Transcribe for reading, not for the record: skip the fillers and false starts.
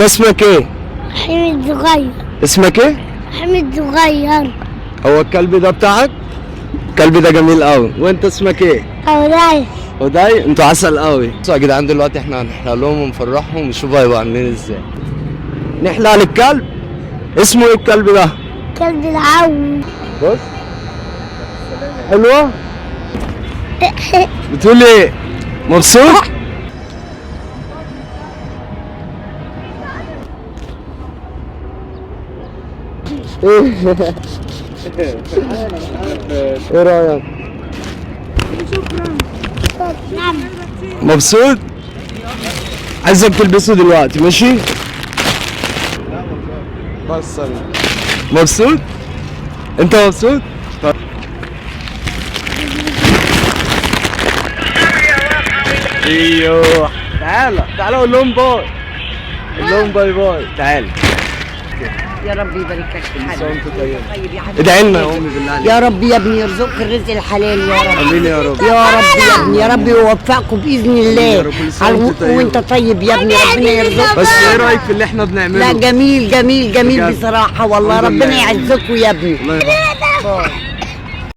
اسمك ايه؟ حمد صغير. اسمك ايه؟ حمد صغير. هو الكلب ده بتاعك؟ الكلب ده جميل قوي. وانت اسمك ايه؟ أولاي. هداي. انتوا عسل قوي. بصوا يا جدعان دلوقتي احنا هنحلق لهم ونفرحهم ونشوف هيبقوا عاملين ازاي. نحلق للكلب. اسمه ايه الكلب ده؟ كلب العو. بص حلوة؟ بتقول ايه؟ مبسوط؟ ايه رأيك؟ نعم. مبسوط؟ عايزك تلبسه دلوقتي ماشي؟ بس مبسوط؟ انت مبسوط؟ طيب. ايوه تعالى قول لهم باي. قول لهم باي باي. تعالى. يا رب يبارك لك في حالك. طيب يا حبيبي. ادعي لنا يا امي بالله عليك. يا رب يا ابني يرزقك الرزق الحلال يا رب. امين يا رب. يا رب يا ابني، يا رب يوفقكم باذن يا الله. رب، كل سنة وانت طيب. وانت طيب يا ابني، ربنا يرزقك. بس ايه رايك في اللي احنا بنعمله؟ لا جميل جميل جميل بجد. بصراحه والله، الحمد ربنا لله. يعزكم يا ابني. الله يرحمه.